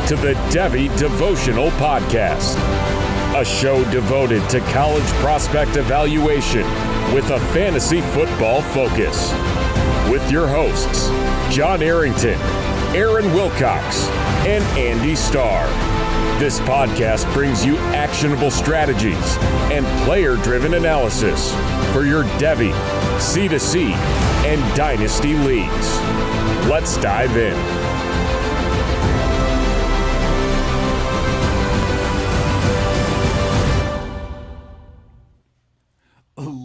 to the Devy Devotional Podcast, a show devoted to college prospect evaluation with a fantasy football focus. With your hosts, John Arrington, Aaron Wilcox, and Andy Starr. This podcast brings you actionable strategies and player-driven analysis for your Devy, C2C, and Dynasty leagues. Let's dive in.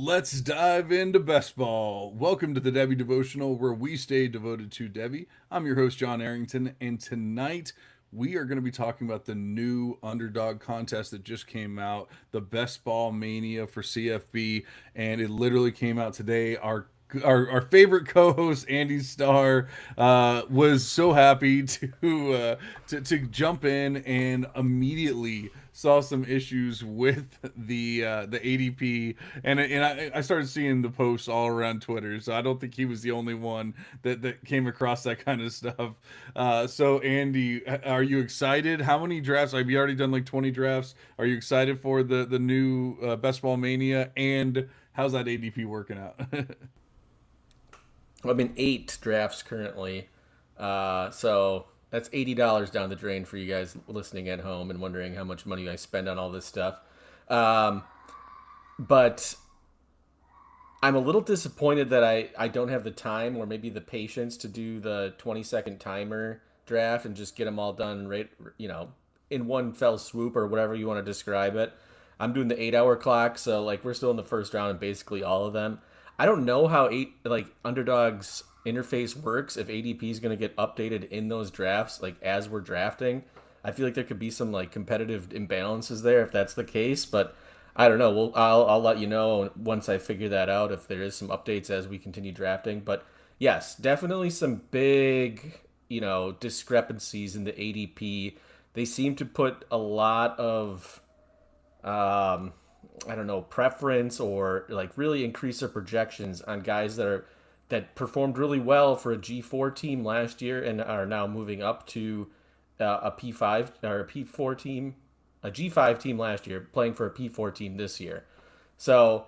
Let's dive into best ball. Welcome to the Devy Devotional, where we stay devoted to Devy. I'm your host, John Arrington, and tonight we are going to be talking about the new underdog contest that just came out, the Best Ball Mania for CFB, and it literally came out today. Our favorite co-host Andy Starr was so happy to jump in and immediately saw some issues with the ADP, and I started seeing the posts all around Twitter, so I don't think he was the only one that came across that kind of stuff. So Andy, are you excited? How many drafts have you already done? Like 20 drafts? Are you excited for the new Best Ball Mania, and how's that ADP working out? I'm in 8 drafts currently, so that's $80 down the drain for you guys listening at home and wondering how much money I spend on all this stuff. But I'm a little disappointed that I don't have the time or maybe the patience to do the 20-second timer draft and just get them all done right, in one fell swoop or whatever you want to describe it. I'm doing the 8-hour clock, so we're still in the first round and basically all of them. I don't know how Underdog's interface works, if ADP is going to get updated in those drafts as we're drafting. I feel like there could be some competitive imbalances there if that's the case, but I don't know. I'll let you know once I figure that out if there is some updates as we continue drafting. But yes, definitely some big discrepancies in the ADP. They seem to put a lot of preference or really increase their projections on guys that performed really well for a G4 team last year and are now moving up to a P5 or a P4 team, a G5 team last year, playing for a P4 team this year. So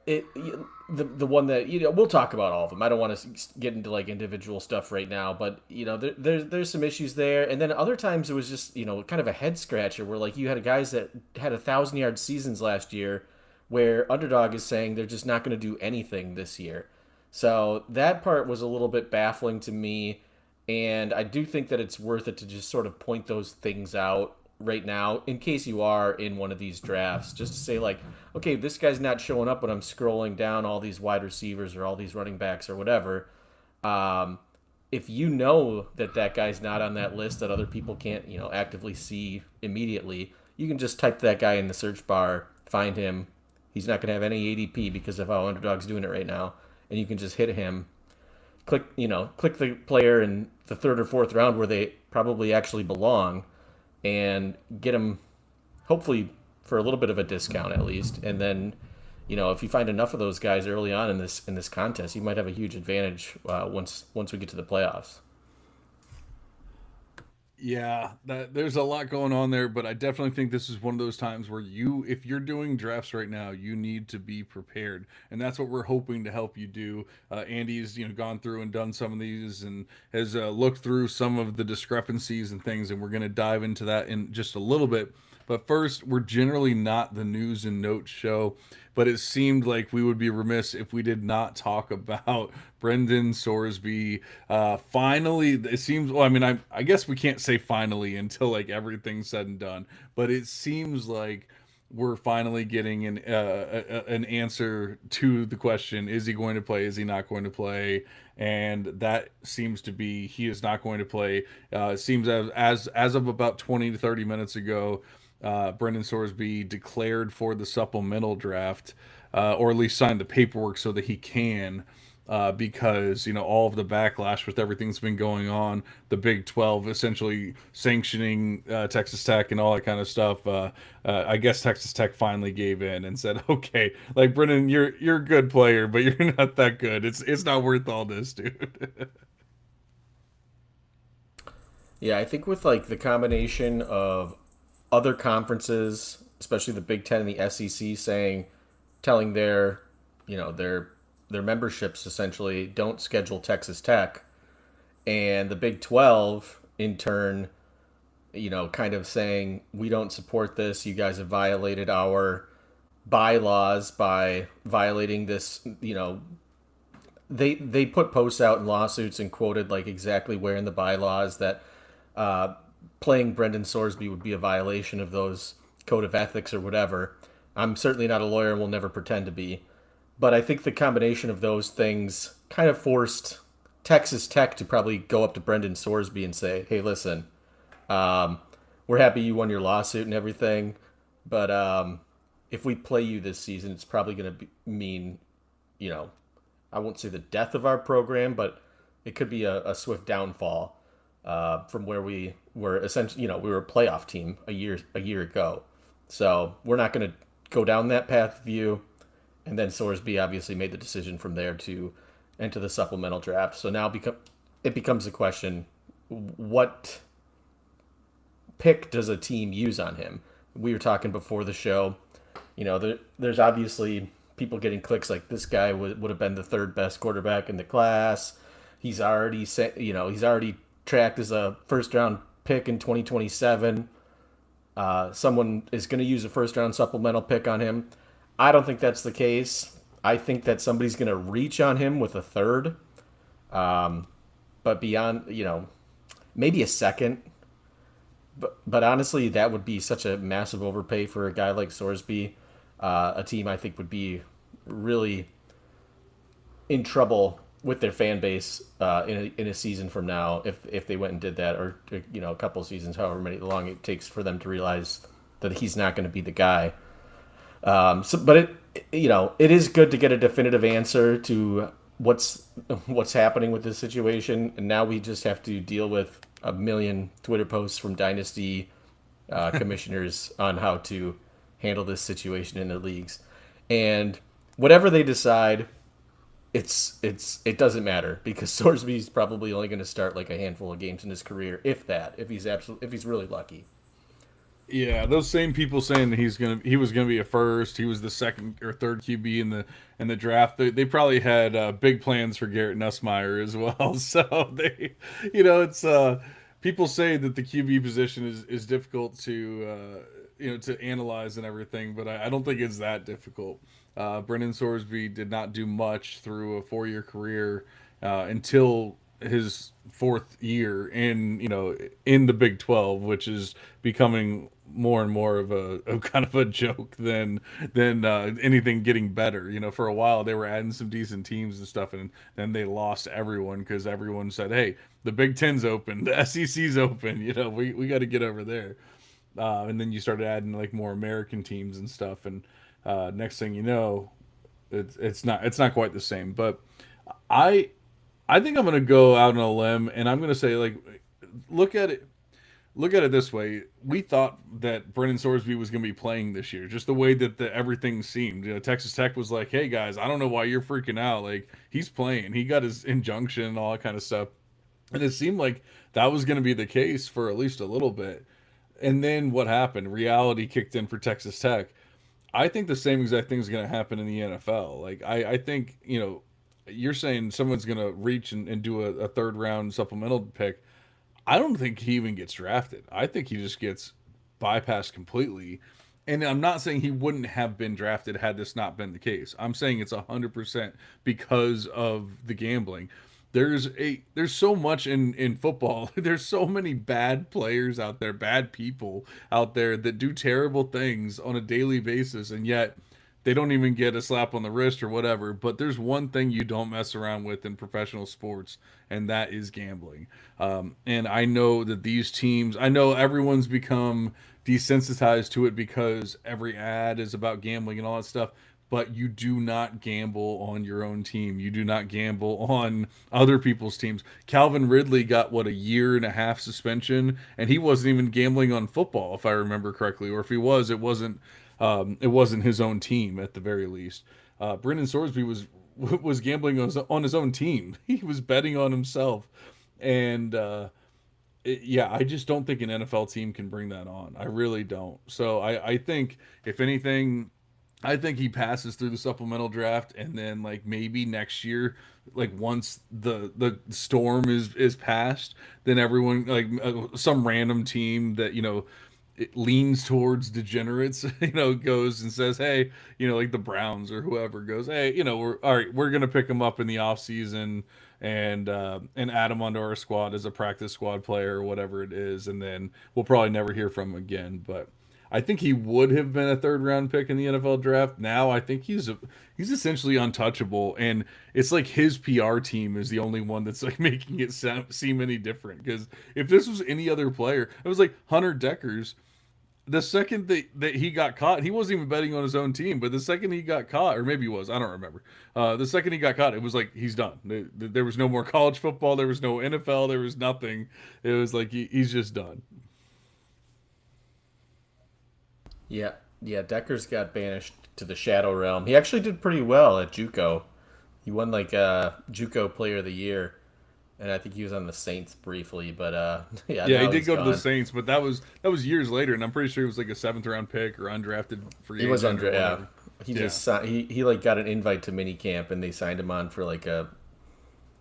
the one that we'll talk about all of them. I don't want to get into individual stuff right now, but there's some issues there. And then other times it was just kind of a head scratcher where you had guys that had 1,000-yard seasons last year, where Underdog is saying they're just not going to do anything this year. So that part was a little bit baffling to me, and I do think that it's worth it to just sort of point those things out right now in case you are in one of these drafts, just to say okay, this guy's not showing up when I'm scrolling down all these wide receivers or all these running backs or whatever. If you know that guy's not on that list that other people can't actively see immediately, you can just type that guy in the search bar, find him. He's not going to have any ADP because of how Underdog's doing it right now, and you can just hit him, click the player in the 3rd or 4th round where they probably actually belong, and get them hopefully for a little bit of a discount at least. And then, if you find enough of those guys early on in this contest, you might have a huge advantage once we get to the playoffs. Yeah, there's a lot going on there, but I definitely think this is one of those times where if you're doing drafts right now, you need to be prepared, and that's what we're hoping to help you do. Andy's gone through and done some of these and has looked through some of the discrepancies and things, and we're going to dive into that in just a little bit. But first, we're generally not the news and notes show, but it seemed like we would be remiss if we did not talk about Brendan Sorsby. Finally, it seems, I guess we can't say finally until everything's said and done, but it seems like we're finally getting an answer to the question, is he going to play, is he not going to play? And that seems to be, he is not going to play. It seems as of about 20 to 30 minutes ago, Brendan Sorsby declared for the supplemental draft, or at least signed the paperwork so that he can, because all of the backlash with everything that's been going on, the Big 12 essentially sanctioning Texas Tech and all that kind of stuff. I guess Texas Tech finally gave in and said, okay, Brendan, you're a good player, but you're not that good. It's not worth all this, dude. Yeah, I think with like the combination of other conferences, especially the Big Ten and the SEC, telling their, their memberships essentially don't schedule Texas Tech, and the Big 12 in turn, kind of saying we don't support this. You guys have violated our bylaws by violating this. They put posts out in lawsuits and quoted like exactly where in the bylaws that uh, playing Brendan Sorsby would be a violation of those code of ethics or whatever. I'm certainly not a lawyer and will never pretend to be. But I think the combination of those things kind of forced Texas Tech to probably go up to Brendan Sorsby and say, hey, listen, um, we're happy you won your lawsuit and everything, but if we play you this season, it's probably going to mean, you know, I won't say the death of our program, but it could be a swift downfall from where we were essentially, we were a playoff team a year ago. So we're not going to go down that path with you. And then Sorsby obviously made the decision from there to enter the supplemental draft. So now it becomes a question: what pick does a team use on him? We were talking before the show. There's obviously people getting clicks like this guy would have been the third best quarterback in the class. He's already he's already tracked as a first round pick in 2027. Someone is going to use a first round supplemental pick on him. I don't think that's the case. I think that somebody's going to reach on him with a third. But beyond, maybe a second. But honestly, that would be such a massive overpay for a guy like Sorsby. A team I think would be really in trouble with their fan base in a season from now if they went and did that, or a couple seasons, however long it takes for them to realize that he's not going to be the guy. But it is good to get a definitive answer to what's happening with this situation, and now we just have to deal with a million Twitter posts from Dynasty commissioners on how to handle this situation in the leagues. And whatever they decide, it doesn't matter, because Sorsby's probably only going to start like a handful of games in his career, if he's really lucky. Yeah, those same people saying that he was gonna be a first, he was the second or third QB in the draft. They probably had big plans for Garrett Nussmeier as well. So it's people say that the QB position is difficult to to analyze and everything, but I don't think it's that difficult. Brendan Sorsby did not do much through a 4-year career until his fourth year in the Big 12, which is becoming more and more of a kind of a joke than anything getting better. For a while they were adding some decent teams and stuff, and then they lost everyone because everyone said, hey, the Big Ten's open, the SEC's open, we got to get over there. And then you started adding like more American teams and stuff, and next thing you know, it's not quite the same. But I think I'm gonna go out on a limb, and I'm gonna say, like, look at it this way. We thought that Brendan Sorsby was gonna be playing this year, just the way that everything seemed. Texas Tech was like, "Hey guys, I don't know why you're freaking out. Like, he's playing. He got his injunction and all that kind of stuff." And it seemed like that was gonna be the case for at least a little bit. And then what happened? Reality kicked in for Texas Tech. I think the same exact thing is going to happen in the NFL. Like, I think, you're saying someone's going to reach and do a third round supplemental pick. I don't think he even gets drafted. I think he just gets bypassed completely. And I'm not saying he wouldn't have been drafted had this not been the case. I'm saying it's 100% because of the gambling. There's so much in football. There's so many bad players out there, bad people out there that do terrible things on a daily basis, and yet they don't even get a slap on the wrist or whatever. But there's one thing you don't mess around with in professional sports, and that is gambling. And I know that these teams, I know everyone's become desensitized to it because every ad is about gambling and all that stuff. But you do not gamble on your own team. You do not gamble on other people's teams. Calvin Ridley got, what, a 1.5-year suspension, and he wasn't even gambling on football, if I remember correctly. Or if he was, it wasn't his own team at the very least. Brendan Sorsby was gambling on his own team. He was betting on himself, and Yeah, I just don't think an NFL team can bring that on. I really don't. So I think if anything, I think he passes through the supplemental draft, and then like maybe next year, like once the storm is passed, then everyone like some random team that it leans towards degenerates, goes and says, hey, like the Browns or whoever goes, hey, we're all right, we're gonna pick him up in the off season and add him onto our squad as a practice squad player or whatever it is, and then we'll probably never hear from him again. But I think he would have been a third round pick in the NFL draft. Now I think he's essentially untouchable, and it's like his PR team is the only one that's like making it seem any different. Because if this was any other player, it was like Hunter Deckers. The second that he got caught, he wasn't even betting on his own team. But the second he got caught, or maybe he was, I don't remember. The second he got caught, it was like he's done. There was no more college football. There was no NFL. There was nothing. It was like he's just done. Yeah, yeah. Deckers got banished to the Shadow Realm. He actually did pretty well at JUCO. He won like JUCO Player of the Year, and I think he was on the Saints briefly. But yeah, Yeah, he now did he's go to the gone. Saints, but that was years later, and I'm pretty sure he was like a seventh round pick or undrafted free He was agent or under. Yeah, whatever. he Yeah, just he like got an invite to minicamp, and they signed him on for like a.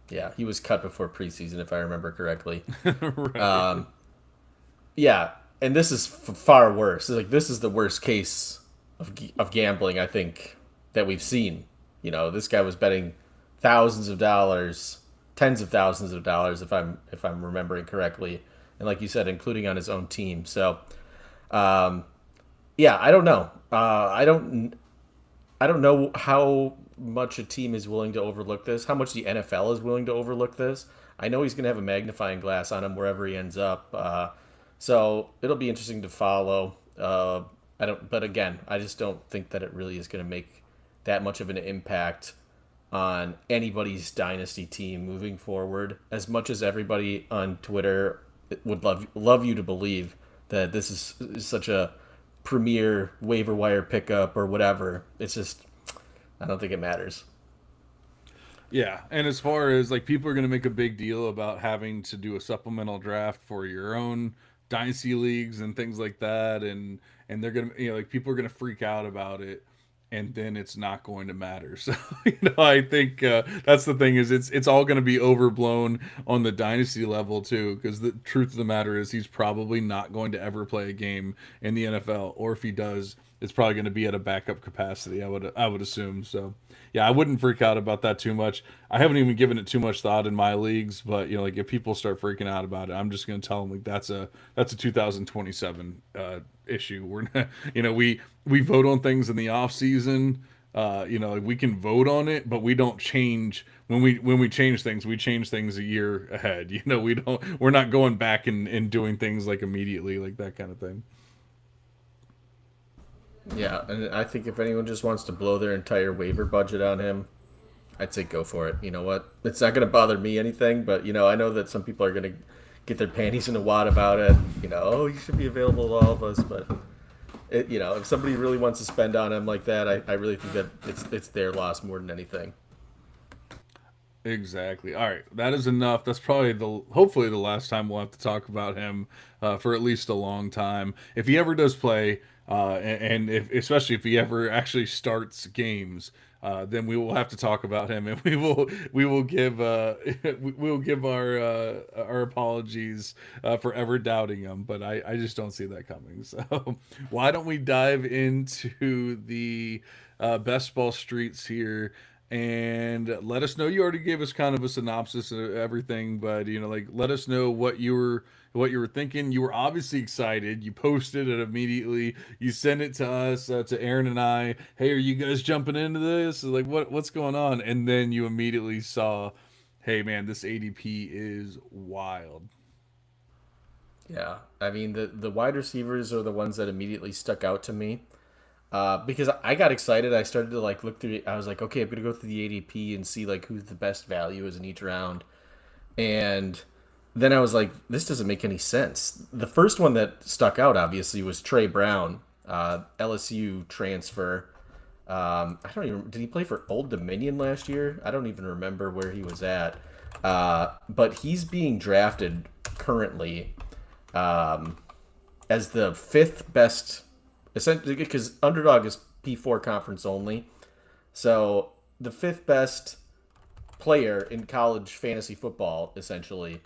Yeah, he was cut before preseason, if I remember correctly. right. Yeah, and this is far worse. Like this is the worst case of gambling I think that we've seen. This guy was betting thousands of dollars, tens of thousands of dollars, if I'm remembering correctly, and like you said, including on his own team. So, um, yeah, I don't know. I don't know how much a team is willing to overlook this. How much the NFL is willing to overlook this. I know he's going to have a magnifying glass on him wherever he ends up. So it'll be interesting to follow. I don't, but again, I just don't think that it really is going to make that much of an impact on anybody's dynasty team moving forward. As much as everybody on Twitter would love you to believe that this is such a premier waiver wire pickup or whatever, it's just I don't think it matters. Yeah, and as far as like people are going to make a big deal about having to do a supplemental draft for your own dynasty leagues and things like that, and they're going to like people are going to freak out about it, and then it's not going to matter. So I think that's the thing is it's all going to be overblown on the dynasty level too, because the truth of the matter is he's probably not going to ever play a game in the NFL, or if he does, it's probably going to be at a backup capacity. I would assume so. Yeah, I wouldn't freak out about that too much. I haven't even given it too much thought in my leagues, but like if people start freaking out about it, I'm just going to tell them like that's a 2027 issue. We're not, we vote on things in the off season. Like we can vote on it, but we don't change when we change things. We change things a year ahead. We're not going back and doing things like immediately, like that kind of thing. Yeah, and I think if anyone just wants to blow their entire waiver budget on him, I'd say go for it. You know what? It's not going to bother me anything, but I know that some people are going to get their panties in a wad about it. Oh, you should be available to all of us, but if somebody really wants to spend on him like that, I really think that it's their loss more than anything. Exactly. All right, that is enough. That's probably hopefully the last time we'll have to talk about him for at least a long time. If he ever does play, and if especially if he ever actually starts games, then we will have to talk about him, and we will give we will give our apologies for ever doubting him. But I just don't see that coming. So why don't we dive into the best ball streets here? And let us know. You already gave us kind of a synopsis of everything, but like let us know what you were thinking. You were obviously excited. You posted it immediately. You sent it to us, to Aaron and I. Hey, are you guys jumping into this? Like what's going on? And then you immediately saw, hey man, this ADP is wild. Yeah, I mean the wide receivers are the ones that immediately stuck out to me. Because I got excited, I started to like look through. I was like, okay, I'm gonna go through the ADP and see like who the best value is in each round. And then I was like, this doesn't make any sense. The first one that stuck out obviously was Trey Brown, LSU transfer. I don't even did he play for Old Dominion last year? I don't even remember where he was at. But he's being drafted currently as the fifth best, essentially because Underdog is P4 conference only. So the fifth best player in college fantasy football, essentially.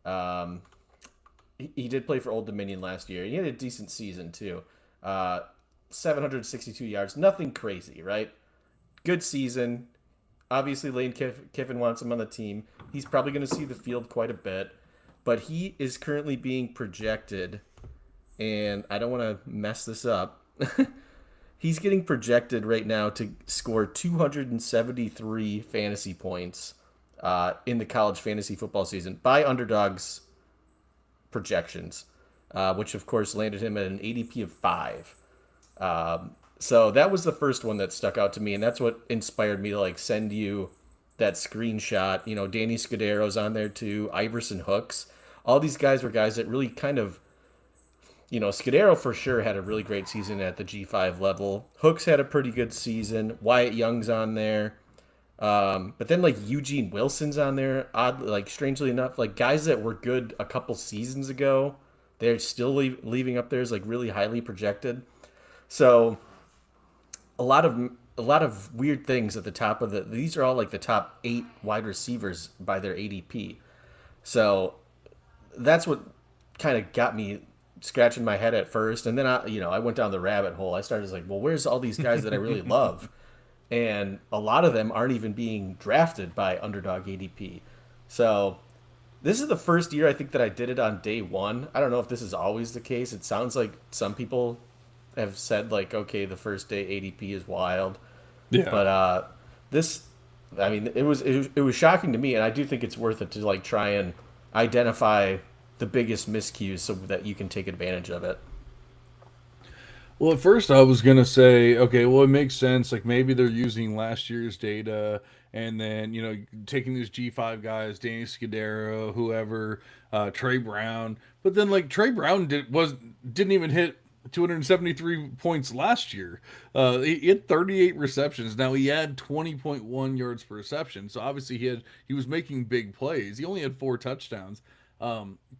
He did play for Old Dominion last year. He had a decent season too. 762 yards, nothing crazy, right? Good season. Obviously, Lane Kiffin wants him on the team. He's probably going to see the field quite a bit, but he is currently being projected, and I don't want to mess this up. He's getting projected right now to score 273 fantasy points in the college fantasy football season by Underdog's projections, which of course landed him at an ADP of 5. So that was the first one that stuck out to me, and that's what inspired me to like send you that screenshot. You know, Danny Scudero's on there too, Iverson Hooks. All these guys were guys that really kind of, you know, Scudero for sure had a really great season at the G5 level. Hooks had a pretty good season. Wyatt Young's on there. But then like Eugene Wilson's on there. Oddly, like strangely enough, like guys that were good a couple seasons ago, they're still leaving up there as like really highly projected. So a lot of weird things at the top of these are all like the top 8 wide receivers by their ADP. So that's what kind of got me scratching my head at first, and then I went down the rabbit hole. I started like, well, where's all these guys that I really love? And a lot of them aren't even being drafted by Underdog ADP. So this is the first year I think that I did it on day one. I don't know if this is always the case. It sounds like some people have said like, okay, the first day ADP is wild. Yeah. But it was shocking to me, and I do think it's worth it to like try and identify the biggest miscues so that you can take advantage of it. Well, at first I was going to say, okay, well, it makes sense. Like maybe they're using last year's data and then, you know, taking these G5 guys, Danny Scudero, whoever, Trey Brown. But then like Trey Brown didn't even hit 273 points last year. He had 38 receptions. Now he had 20.1 yards per reception. So obviously he was making big plays. He only had 4 touchdowns.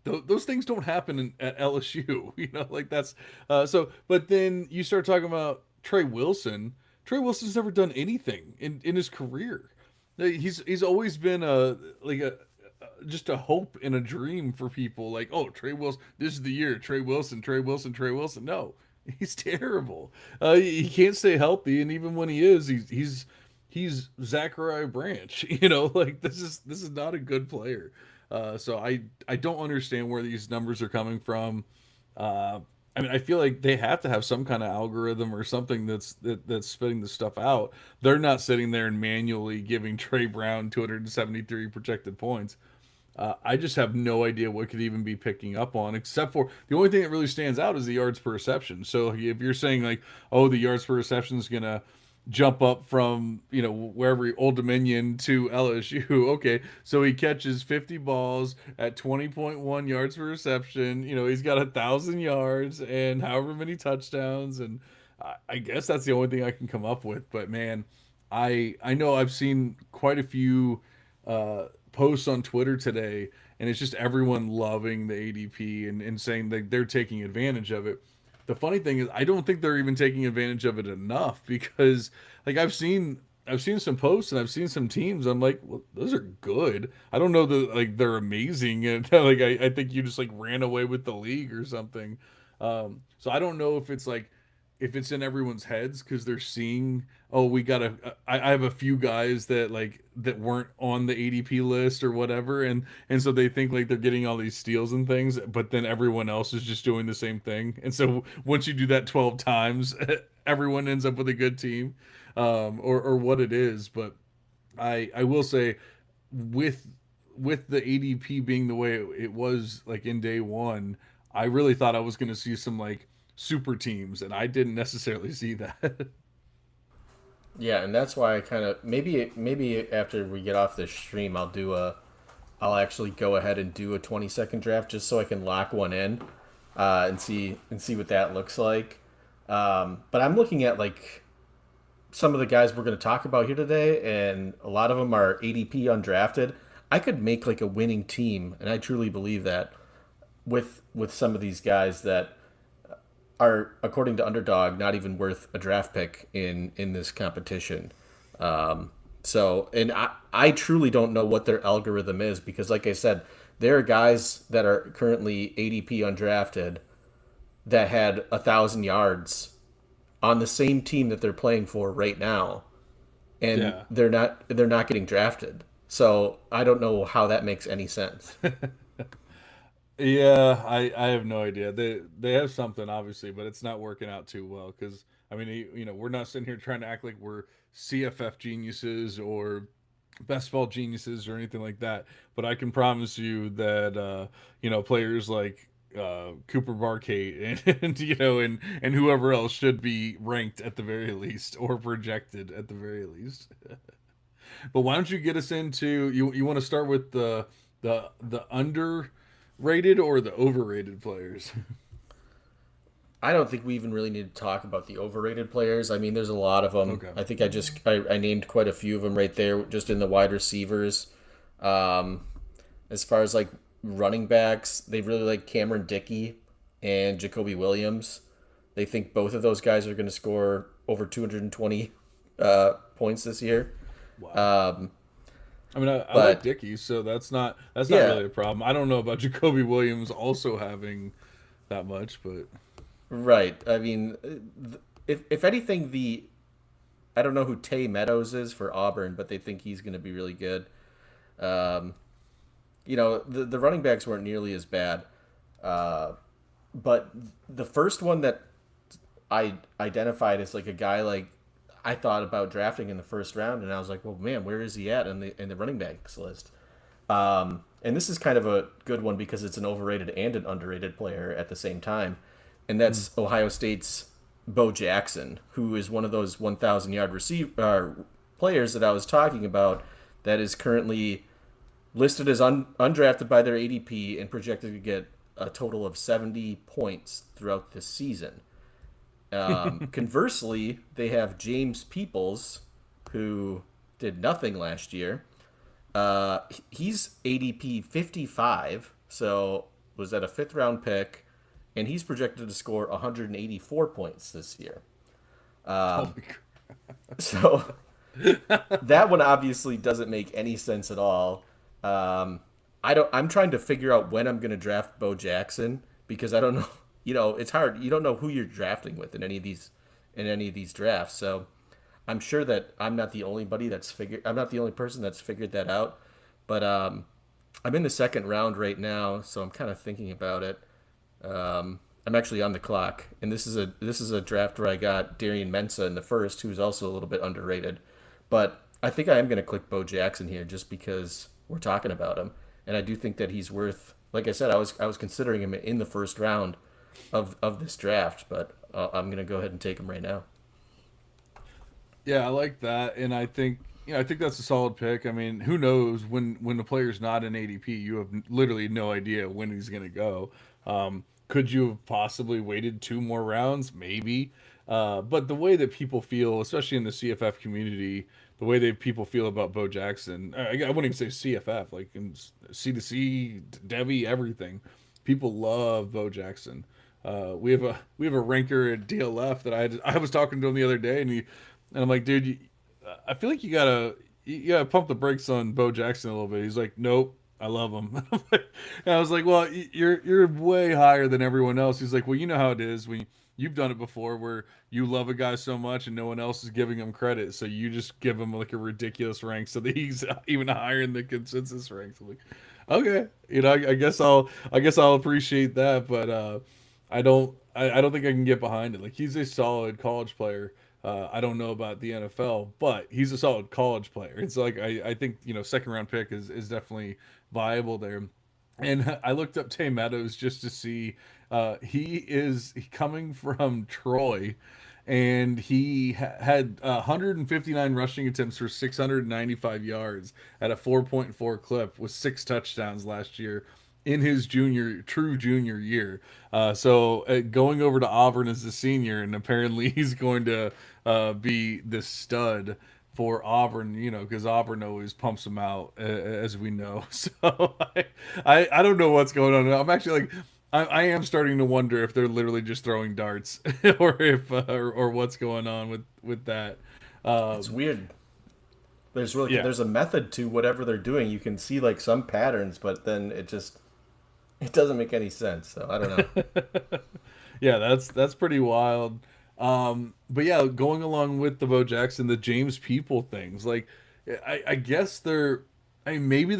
Those things don't happen at LSU, you know, like that's but then you start talking about Trey Wilson. Trey Wilson's never done anything in his career. He's always been just a hope and a dream for people, like, oh, Trey Wilson, this is the year, Trey Wilson. No, he's terrible. He can't stay healthy, and even when he is, he's Zachariah Branch, you know, like this is not a good player. So I don't understand where these numbers are coming from. I mean, I feel like they have to have some kind of algorithm or something that's spitting the stuff out. They're not sitting there and manually giving Trey Brown 273 projected points. I just have no idea what could even be picking up on, except for the only thing that really stands out is the yards per reception. So if you're saying like, oh, the yards per reception is gonna jump up from, you know, wherever, Old Dominion to LSU. Okay, so he catches 50 balls at 20.1 yards per reception. You know, he's got 1,000 yards and however many touchdowns, and I guess that's the only thing I can come up with. But man, I know I've seen quite a few posts on Twitter today, and it's just everyone loving the ADP and saying that they're taking advantage of it. The funny thing is, I don't think they're even taking advantage of it enough, because like I've seen some posts and I've seen some teams. I'm like, well, those are good. I don't know that like they're amazing, and like I think you just like ran away with the league or something. So I don't know if it's in everyone's heads because they're seeing, oh, I have a few guys that weren't on the ADP list or whatever, and so they think like they're getting all these steals and things, but then everyone else is just doing the same thing. And so once you do that 12 times, everyone ends up with a good team, or what it is. But I will say, with the ADP being the way it was like in day one, I really thought I was going to see some like super teams, and I didn't necessarily see that. Yeah, and that's why I kind of maybe after we get off this stream, I'll actually go ahead and do a 20-second draft just so I can lock one in, and see what that looks like. But I'm looking at like some of the guys we're going to talk about here today, and a lot of them are ADP undrafted. I could make like a winning team, and I truly believe that, with some of these guys that are, according to Underdog, not even worth a draft pick in this competition. So, and I truly don't know what their algorithm is because, like I said, there are guys that are currently ADP undrafted that had 1,000 yards on the same team that they're playing for right now, and Yeah. they're not getting drafted. So I don't know how that makes any sense. Yeah, I have no idea. They have something obviously, but it's not working out too well because I mean, we're not sitting here trying to act like we're CFF geniuses or best ball geniuses or anything like that. But I can promise you that players like Cooper Barkate and whoever else should be ranked at the very least or projected at the very least. But why don't you get us into you want to start with the underrated or the overrated players? I don't think we even really need to talk about the overrated players. I mean, there's a lot of them. Okay. I think I named quite a few of them right there, just in the wide receivers. Um, as far as like running backs, they really like Cameron Dickey and Jacoby Williams. They think both of those guys are going to score over 220 points this year. Wow. Um, I mean, I like but Dickey, so that's not yeah, really a problem. I don't know about Jacoby Williams also having that much, but right. I mean, if anything, I don't know who Tay Meadows is for Auburn, but they think he's going to be really good. Um, the running backs weren't nearly as bad. But the first one that I identified as like a guy like I thought about drafting in the first round, and I was like, well, man, where is he at in the running backs list? And this is kind of a good one because it's an overrated and an underrated player at the same time, and that's Ohio State's Bo Jackson, who is one of those 1,000-yard players that I was talking about that is currently listed as undrafted by their ADP and projected to get a total of 70 points throughout this season. Conversely, they have James Peoples, who did nothing last year. He's ADP 55, so was at a fifth round pick, and he's projected to score 184 points this year. holy crap. So that one obviously doesn't make any sense at all. I'm trying to figure out when I'm going to draft Bo Jackson because I don't know. It's hard. You don't know who you're drafting with in any of these drafts. So I'm sure that I'm not the only person that's figured that out. But I'm in the second round right now, so I'm kind of thinking about it. I'm actually on the clock, and this is a draft where I got Darian Mensah in the first, who's also a little bit underrated. But I think I am going to click Bo Jackson here just because we're talking about him, and I do think that he's worth. Like I said, I was considering him in the first round of this draft, but I'm going to go ahead and take him right now. Yeah, I like that, and I think that's a solid pick. I mean, who knows when the player's not in ADP, you have literally no idea when he's going to go. Could you have possibly waited two more rounds? Maybe. But the way that people feel, especially in the CFF community, the way that people feel about Bo Jackson, I wouldn't even say CFF, like in C2C, Devy, everything. People love Bo Jackson. We have a ranker at DLF that I was talking to him the other day, and I'm like, dude, I feel like you gotta pump the brakes on Bo Jackson a little bit. He's like, nope, I love him. And I was like, well, you're way higher than everyone else. He's like, well, you know how it is when you've done it before, where you love a guy so much and no one else is giving him credit, so you just give him like a ridiculous rank so that he's even higher in the consensus ranks. I'm like, okay, I guess I'll appreciate that, but I don't think I can get behind it. Like he's a solid college player. I don't know about the NFL, but he's a solid college player. It's like I think second round pick is definitely viable there. And I looked up Tay Meadows just to see he is coming from Troy, and he had 159 rushing attempts for 695 yards at a 4.4 clip with 6 touchdowns last year in his true junior year. So going over to Auburn as a senior, and apparently he's going to be the stud for Auburn, because Auburn always pumps him out, as we know. So I don't know what's going on. I'm actually like, I am starting to wonder if they're literally just throwing darts, or if or what's going on with that. It's Um, weird. There's really yeah, there's a method to whatever they're doing. You can see like some patterns, but then it doesn't make any sense. So I don't know. yeah, that's pretty wild. But yeah, going along with the Bo Jackson, the James People things, like I guess they're, I mean, maybe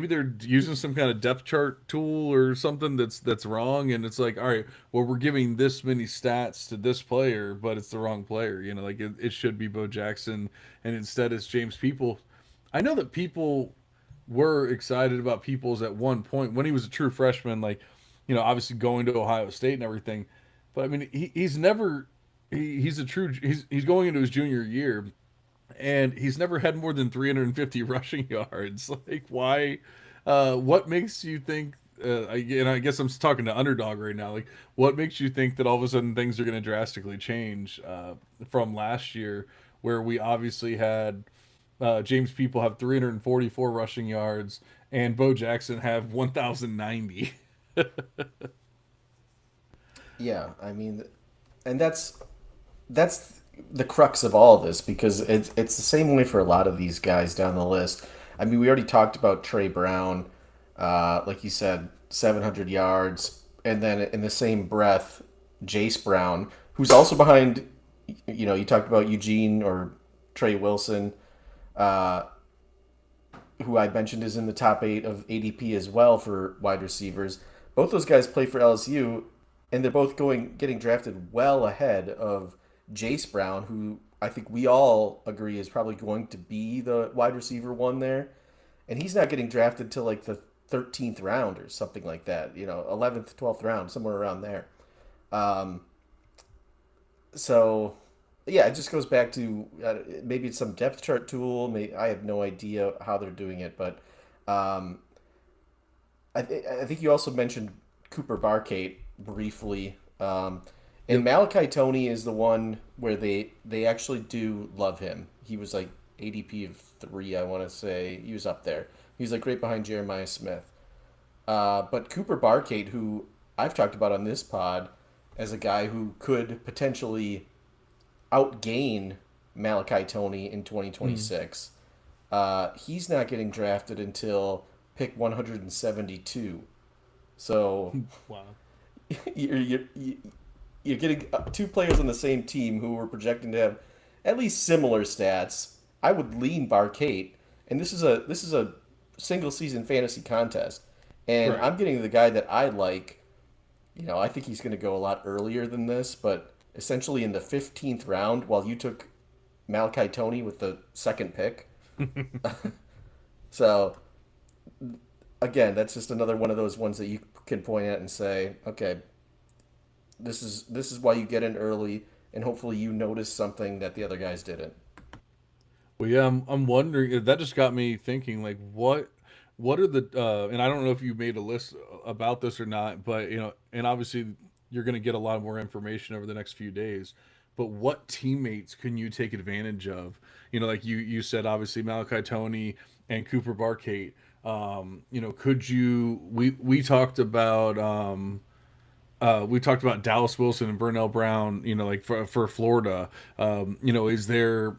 they're using some kind of depth chart tool or something that's wrong, and it's like, all right, well, we're giving this many stats to this player, but it's the wrong player. Like it should be Bo Jackson, and instead it's James People. I know that people were excited about Peoples at one point when he was a true freshman, like, obviously going to Ohio State and everything. But I mean, he's never he's a true he's going into his junior year, and he's never had more than 350 rushing yards. Like, why? What makes you think? And I guess I'm talking to underdog right now. Like, what makes you think that all of a sudden things are going to drastically change from last year, where we obviously had James People have 344 rushing yards and Bo Jackson have 1,090. Yeah, I mean, and that's the crux of all this because it's the same way for a lot of these guys down the list. I mean, we already talked about Trey Brown, like you said, 700 yards, and then in the same breath, Jace Brown, who's also behind. You talked about Eugene or Trey Wilson, uh, who I mentioned is in the top 8 of ADP as well for wide receivers. Both those guys play for LSU, and they're both getting drafted well ahead of Jace Brown, who I think we all agree is probably going to be the wide receiver one there, and he's not getting drafted till like the 13th round or something like that. 11th, 12th round, somewhere around there. Um, so yeah, it just goes back to maybe it's some depth chart tool. I have no idea how they're doing it, but um, I think you also mentioned Cooper Barkate briefly. And Yep. Malachi Tony is the one where they actually do love him. He was like ADP of 3, I want to say. He was up there. He was like right behind Jeremiah Smith. But Cooper Barkate, who I've talked about on this pod as a guy who could potentially outgain Malachi Tony in Mm. 2026, he's not getting drafted until pick 172. So Wow. you're getting two players on the same team who were projecting to have at least similar stats. I would lean Barkate, and this is a single season fantasy contest, and Right. I'm getting the guy that I like. I think he's going to go a lot earlier than this, but essentially in the 15th round, while you took Malachi Tony with the second pick. So again, that's just another one of those ones that you can point at and say, okay, this is why you get in early, and hopefully you notice something that the other guys didn't. Well, yeah, I'm wondering. That just got me thinking. Like, what are the? And I don't know if you made a list about this or not, but and obviously you're going to get a lot more information over the next few days. But what teammates can you take advantage of? Like you said, obviously Malachi Tony and Cooper Barkate. Could you? We talked about. We talked about Dallas Wilson and Vernell Brown. Like for Florida. Is there?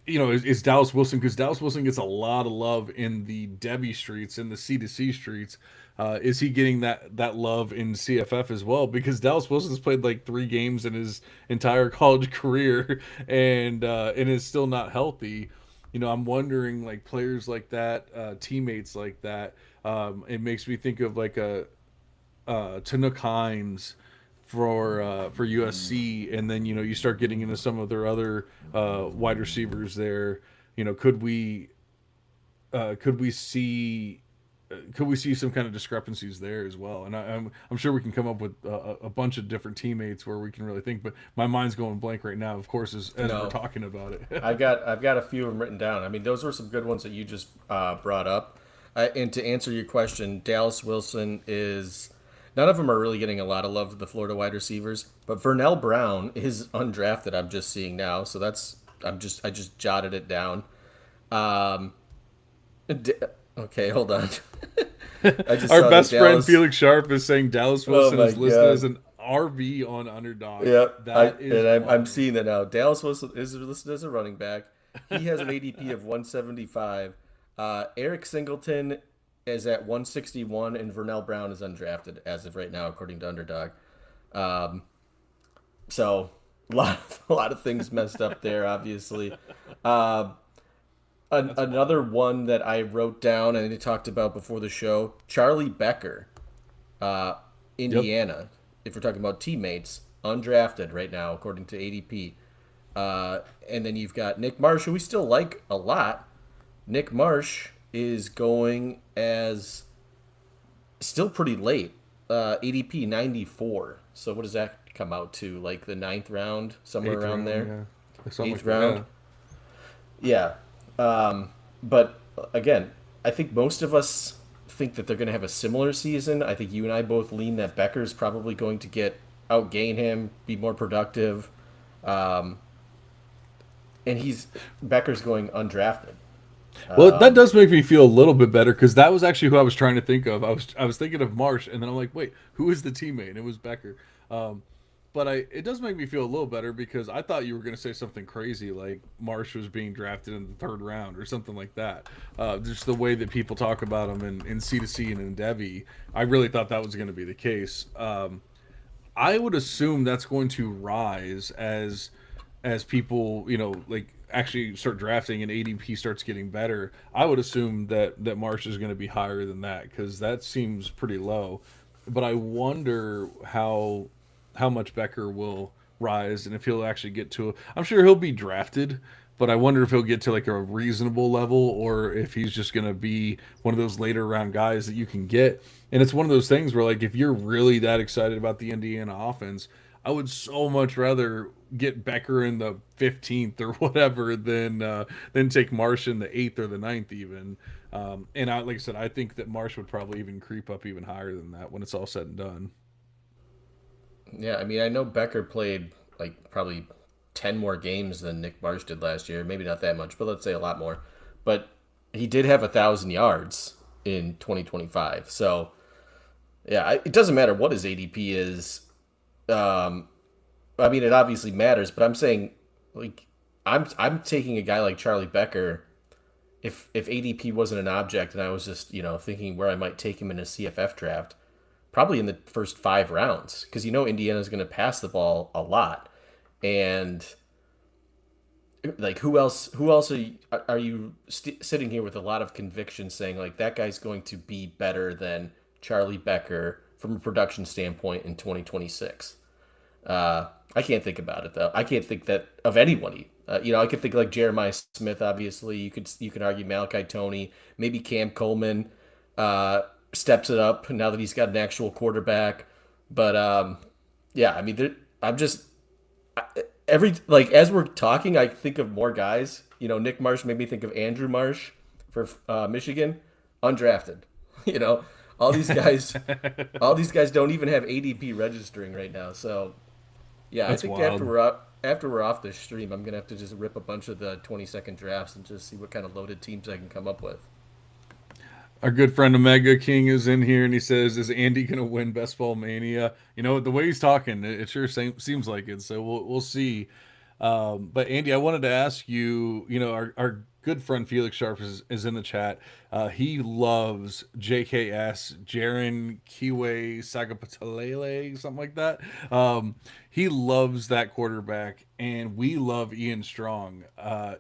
Is Dallas Wilson, because Dallas Wilson gets a lot of love in the Devy streets, in the C2C streets. Is he getting that love in CFF as well? Because Dallas Wilson's played like 3 games in his entire college career, and is still not healthy. I'm wondering, like, players like that, teammates like that. It makes me think of like a Tanook Hines for USC, and then you start getting into some of their other wide receivers there. Could we see some kind of discrepancies there as well? And I'm sure we can come up with a bunch of different teammates where we can really think. But my mind's going blank right now, of course, as we're No, talking about it. I've got a few of them written down. I mean, those were some good ones that you just brought up. And to answer your question, Dallas Wilson is. None of them are really getting a lot of love to the Florida wide receivers, but Vernell Brown is undrafted. I'm just seeing now, so I just jotted it down. Um, d- okay, hold on. I just Our saw best that friend Dallas. Felix Sharp is saying Dallas Oh Wilson my is listed God. as an RB on Underdog. Yep, That is I'm wild. seeing that now. Dallas Wilson is listed as a running back. He has an ADP of 175. Eric Singleton is at 161, and Vernell Brown is undrafted as of right now, according to Underdog. Um, so a lot of things messed up there, obviously. Um, another one that I wrote down and I talked about before the show, Charlie Becker, uh, Yep. Indiana. If we're talking about teammates, undrafted right now, according to ADP. And then you've got Nick Marsh, who we still like a lot. Nick Marsh is going as still pretty late. ADP 94. So what does that come out to? Like the ninth round, somewhere Eighth around round, there? yeah. Something Eighth like that, round? Yeah. But again, I think most of us think that they're going to have a similar season. I think you and I both lean that Becker's probably going to outgain him, be more productive. Um, and Becker's going undrafted. Well, that does make me feel a little bit better because that was actually who I was trying to think of. I was thinking of Marsh, and then I'm like, wait, who is the teammate? And it was Becker. But it does make me feel a little better because I thought you were going to say something crazy like Marsh was being drafted in the third round or something like that. Just the way that people talk about him in C2C and in Devy, I really thought that was going to be the case. I would assume that's going to rise as people, like actually start drafting and ADP starts getting better. I would assume that Marsh is going to be higher than that because that seems pretty low. But I wonder how much Becker will rise and if he'll actually get to. I'm sure he'll be drafted, but I wonder if he'll get to like a reasonable level or if he's just going to be one of those later round guys that you can get. And it's one of those things where like if you're really that excited about the Indiana offense, I would so much rather get Becker in the 15th or whatever than take Marsh in the 8th or the ninth even. Like I said, I think that Marsh would probably even creep up even higher than that when it's all said and done. Yeah, I mean, I know Becker played like probably 10 more games than Nick Marsh did last year. Maybe not that much, but let's say a lot more. But he did have 1,000 yards in 2025. So, yeah, it doesn't matter what his ADP is. I mean, it obviously matters, but I'm saying, like, I'm taking a guy like Charlie Becker. If ADP wasn't an object, and I was just thinking where I might take him in a CFF draft, probably in the first 5 rounds, because Indiana's going to pass the ball a lot, and like who else are you sitting here with a lot of conviction saying like that guy's going to be better than Charlie Becker from a production standpoint in 2026? I can't think about it though. I can't think that of anyone. I could think like Jeremiah Smith. Obviously, you could argue Malachi Toney, maybe Cam Coleman steps it up now that he's got an actual quarterback. But yeah, I mean, I'm just as we're talking, I think of more guys. Nick Marsh made me think of Andrew Marsh for Michigan, undrafted. All these guys, all these guys don't even have ADP registering right now. So, yeah, That's I think wild. after we're off this stream, I'm gonna have to just rip a bunch of the 20-second drafts and just see what kind of loaded teams I can come up with. Our good friend Omega King is in here and he says, "Is Andy going to win Best Ball Mania?" The way he's talking, it sure seems like it. So we'll see. But Andy, I wanted to ask you. Our good friend Felix Sharp is in the chat. He loves JKS, Jaron Kiwe Sagapatalele, something like that. He loves that quarterback, and we love Ian Strong.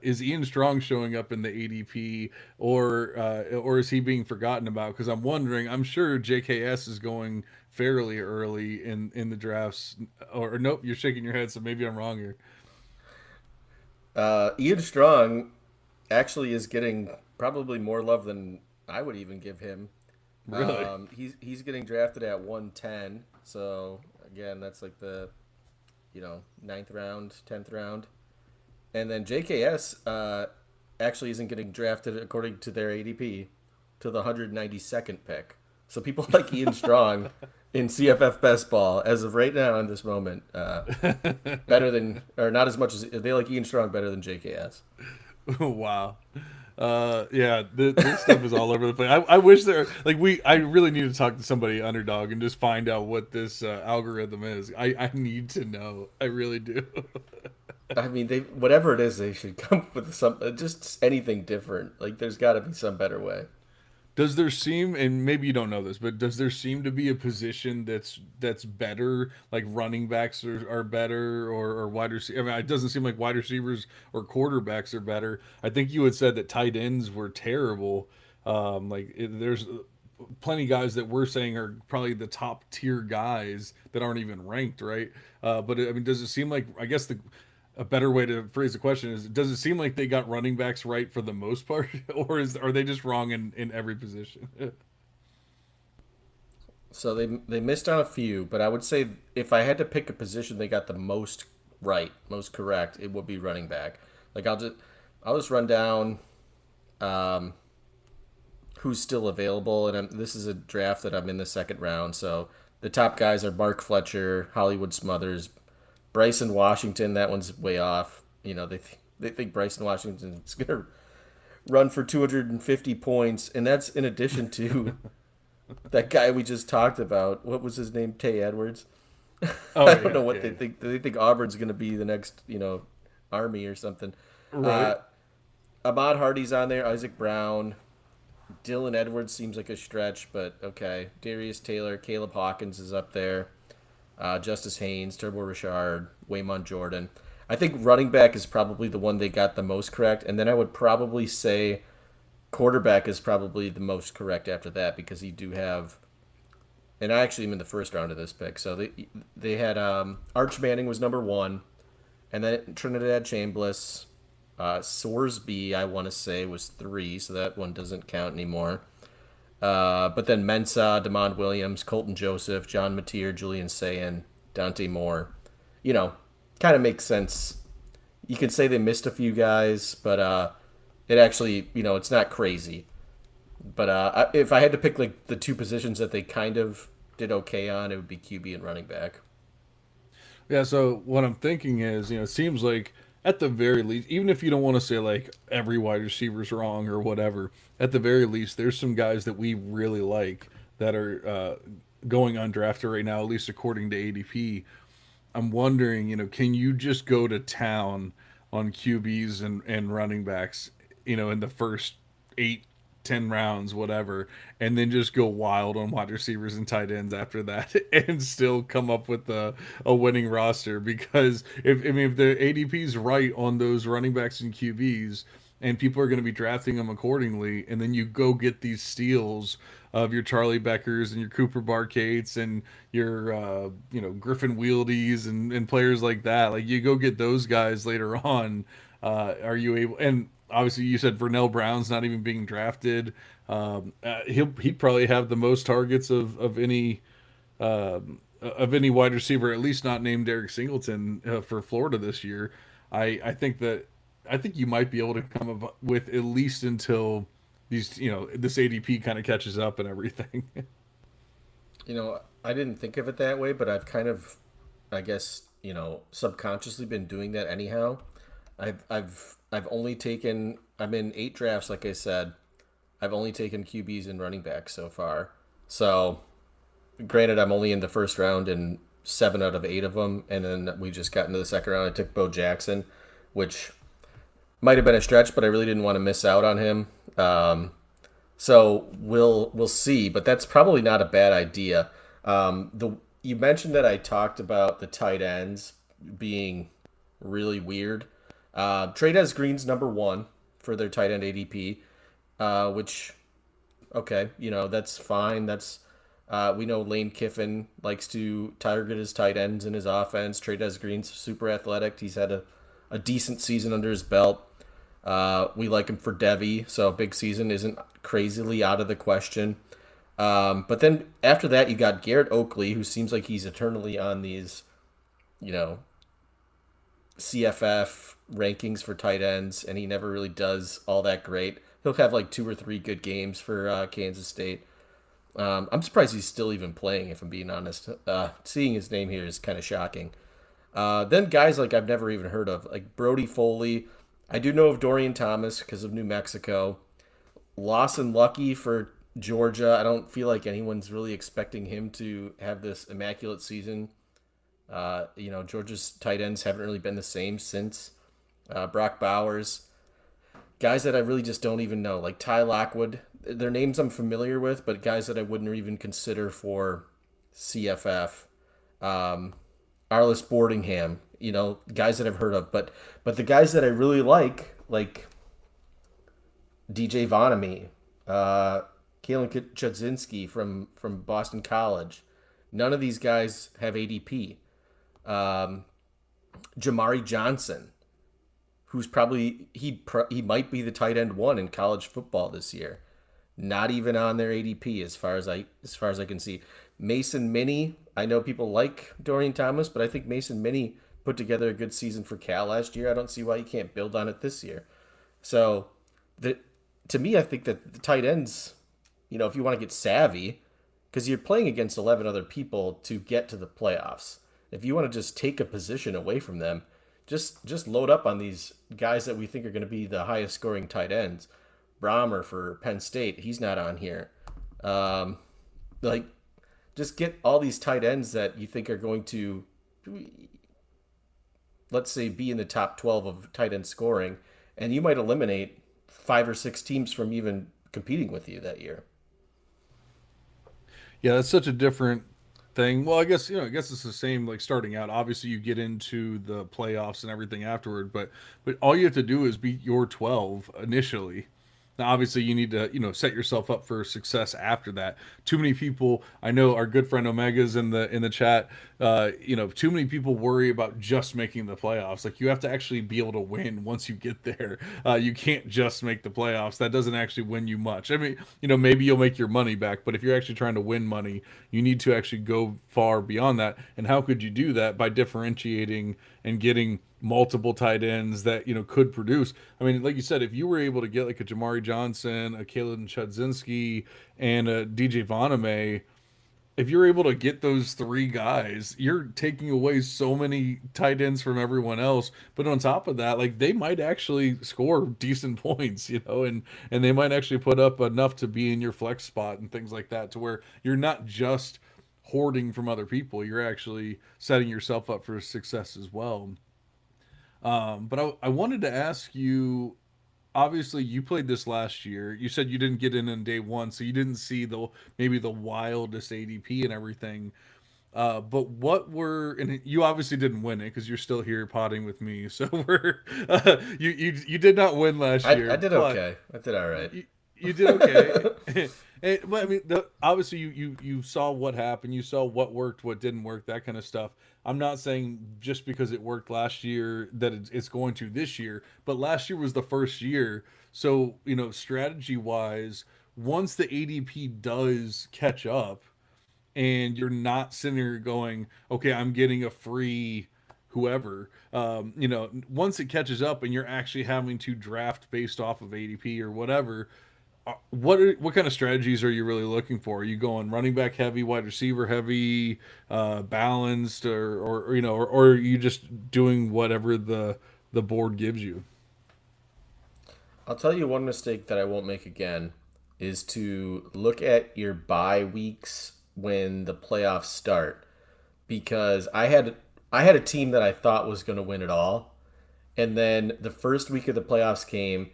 Is Ian Strong showing up in the ADP, or is he being forgotten about? Because I'm wondering. I'm sure JKS is going fairly early in the drafts. Or nope, you're shaking your head, so maybe I'm wrong here. Ian Strong actually is getting probably more love than I would even give him. Really? He's getting drafted at 110. So again, that's like the ninth round, 10th round, and then JKS actually isn't getting drafted according to their ADP to the 192nd pick. So people like Ian Strong in CFF best ball as of right now in this moment, better than or not as much as they like Ian Strong better than JKS. Wow. Yeah, this stuff is all over the place. I wish there, like, I really need to talk to somebody underdog and just find out what this algorithm is. I need to know. I really do. I mean, they whatever it is, they should come up with some just anything different. Like, there's got to be some better way. Does there seem, and maybe you don't know this, but does there seem to be a position that's better, like running backs are better, or wide receivers? I mean, it doesn't seem like wide receivers or quarterbacks are better. I think you had said that tight ends were terrible. There's plenty guys that we're saying are probably the top tier guys that aren't even ranked, right? But I mean, does it seem like, I guess a better way to phrase the question is, does it seem like they got running backs right for the most part, or are they just wrong in every position? So they missed on a few, but I would say if I had to pick a position they got the most right, most correct, it would be running back. Like, I'll just run down who's still available, and this is a draft that I'm in the second round. So the top guys are Mark Fletcher, Hollywood Smothers, Bryson Washington. That one's way off. You know, they think Bryson Washington's gonna run for 250 points, and that's in addition to that guy we just talked about. What was his name? Tay Edwards. Oh, I don't know what yeah. they think. They think Auburn's gonna be the next, Army or something. Right. Ahmad Hardy's on there. Isaac Brown. Dylan Edwards seems like a stretch, but okay. Darius Taylor, Caleb Hawkins is up there. Justice Haynes, Turbo Richard, Waymon Jordan. I think running back is probably the one they got the most correct, and then I would probably say quarterback is probably the most correct after that, because you do have, and I actually am in the first round of this pick. So they had Arch Manning was number one, and then Trinidad Chambliss, Sorsby I want to say was three, so that one doesn't count anymore. But then Mensah, Damond Williams, Colton Joseph, John Mateer, Julian Sayin, Dante Moore. Kind of makes sense. You could say they missed a few guys, but it actually, it's not crazy. But if I had to pick like the two positions that they kind of did okay on, it would be QB and running back. Yeah, so what I'm thinking is, it seems like at the very least, even if you don't want to say like every wide receiver's wrong or whatever, at the very least, there's some guys that we really like that are going undrafted right now, at least according to ADP. I'm wondering, can you just go to town on QBs and running backs, in the first 8, 10 rounds, whatever, and then just go wild on wide receivers and tight ends after that, and still come up with a winning roster? Because if the ADP's right on those running backs and QBs, and people are going to be drafting them accordingly, and then you go get these steals of your Charlie Beckers and your Cooper Barcates and your Griffin Wieldies and players like that. Like, you go get those guys later on. Are you able? And obviously, you said Vernell Brown's not even being drafted. He'd probably have the most targets of any wide receiver, at least not named Derek Singleton, for Florida this year. I think you might be able to come up with at least until this ADP kind of catches up and everything. I didn't think of it that way, but I've kind of, I guess, subconsciously been doing that anyhow. I've only taken, I'm in 8 drafts, like I said. I've only taken QBs and running backs so far. So, granted, I'm only in the first round in 7 out of 8 of them, and then we just got into the second round. I took Bo Jackson, which might have been a stretch, but I really didn't want to miss out on him. So we'll see, but that's probably not a bad idea. You mentioned that I talked about the tight ends being really weird. Trey'Dez Green's number 1 for their tight end ADP, which, okay, that's fine. That's we know Lane Kiffin likes to target his tight ends in his offense. Trey'Dez Green's super athletic. He's had a decent season under his belt. We like him for Devy, so a big season isn't crazily out of the question. But then after that, you got Garrett Oakley, who seems like he's eternally on these, CFF rankings for tight ends, and he never really does all that great. He'll have like 2 or 3 good games for Kansas State. I'm surprised he's still even playing, if I'm being honest. Seeing his name here is kind of shocking. Then guys like I've never even heard of, like Brody Foley. I do know of Dorian Thomas because of New Mexico. Lawson Lucky for Georgia. I don't feel like anyone's really expecting him to have this immaculate season. Georgia's tight ends haven't really been the same since Brock Bowers. Guys that I really just don't even know, like Ty Lockwood. Their names I'm familiar with, but guys that I wouldn't even consider for CFF. Arliss Boardingham, guys that I've heard of. But the guys that I really like DJ Vonamy, Kalen Chudzinski from Boston College. None of these guys have ADP. Jamari Johnson, who's probably he might be the tight end one in college football this year. Not even on their ADP as far as I can see. Mason Minnie, I know people like Dorian Thomas, but I think Mason Minnie put together a good season for Cal last year. I don't see why you can't build on it this year. So, to me, I think that the tight ends, if you want to get savvy, because you're playing against 11 other people to get to the playoffs. If you want to just take a position away from them, just load up on these guys that we think are going to be the highest scoring tight ends. Brahmer for Penn State, he's not on here. Just get all these tight ends that you think are going to, let's say, be in the top 12 of tight end scoring, and you might eliminate 5 or 6 teams from even competing with you that year. Yeah, that's such a different thing. Well, I guess it's the same like starting out. Obviously, you get into the playoffs and everything afterward, but all you have to do is beat your 12 initially. Now, obviously, you need to set yourself up for success after that. Too many people, I know our good friend Omega's in the chat. Too many people worry about just making the playoffs. Like, you have to actually be able to win once you get there. You can't just make the playoffs. That doesn't actually win you much. I mean, maybe you'll make your money back, but if you're actually trying to win money, you need to actually go far beyond that. And how could you do that? By differentiating and getting multiple tight ends that could produce. I mean, like you said, if you were able to get like a Jamari Johnson, a Kalen Chudzinski, and a DJ Voname, if you're able to get those 3 guys, you're taking away so many tight ends from everyone else. But on top of that, like, they might actually score decent points, and they might actually put up enough to be in your flex spot and things like that, to where you're not just hoarding from other people, you're actually setting yourself up for success as well. But I wanted to ask you, obviously you played this last year. You said you didn't get in day one, so you didn't see maybe the wildest ADP and everything. But and you obviously didn't win it because you're still here potting with me. So you did not win last year. I did okay. I did all right. You did okay. Well, I mean, obviously you saw what happened. You saw what worked, what didn't work, that kind of stuff. I'm not saying just because it worked last year that it's going to this year, but last year was the first year. So, strategy wise, once the ADP does catch up and you're not sitting there going, okay, I'm getting a free whoever, once it catches up and you're actually having to draft based off of ADP or whatever, what kind of strategies are you really looking for? Are you going running back heavy, wide receiver heavy, balanced, or are you just doing whatever the board gives you? I'll tell you one mistake that I won't make again is to look at your bye weeks when the playoffs start, because I had a team that I thought was going to win it all, and then the first week of the playoffs came,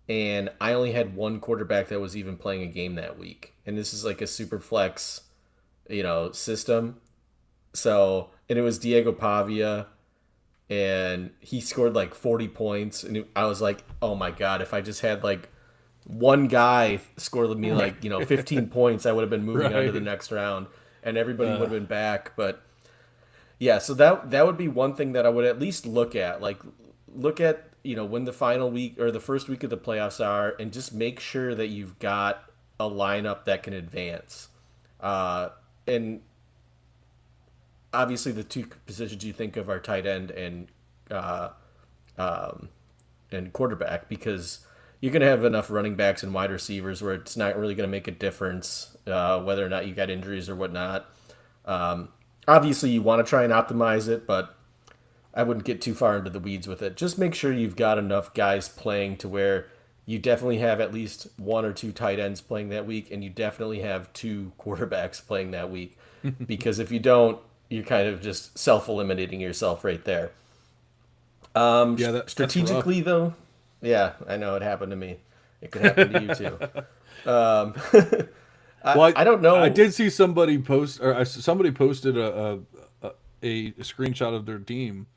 and I only had one quarterback that was even playing a game that week. And this is like a super flex, system. So, and it was Diego Pavia, and he scored like 40 points. And I was like, oh my God, if I just had like one guy scored me like, 15 points, I would have been moving on to the next round and everybody would have been back. But yeah, so that would be one thing that I would at least look at. Like, look at, when the final week or the first week of the playoffs are, and just make sure that you've got a lineup that can advance. And obviously the 2 positions you think of are tight end and quarterback, because you're going to have enough running backs and wide receivers where it's not really going to make a difference whether or not you got injuries or whatnot. Obviously you want to try and optimize it, but I wouldn't get too far into the weeds with it. Just make sure you've got enough guys playing to where you definitely have at least one or two tight ends playing that week, and you definitely have two quarterbacks playing that week. Because if you don't, you're kind of just self-eliminating yourself right there. Yeah, that's rough. Strategically, though, yeah, I know it happened to me. It could happen to you too. Um, Well, I don't I know. did see somebody post, or somebody posted a screenshot of their team,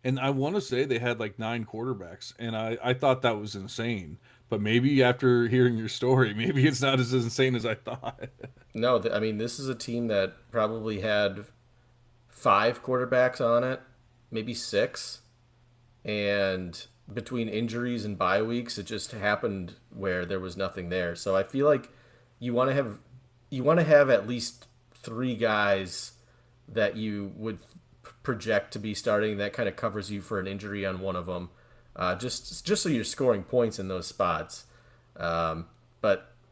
and I want to say they had like 9 quarterbacks, and I thought that was insane. But maybe after hearing your story, maybe it's not as insane as I thought. No, I mean, this is a team that probably had five quarterbacks on it, maybe six. And between injuries and bye weeks, it just happened where there was nothing there. So I feel like you want to have at least three guys that you would project to be starting that kind of covers you for an injury on one of them, just so you're scoring points in those spots. But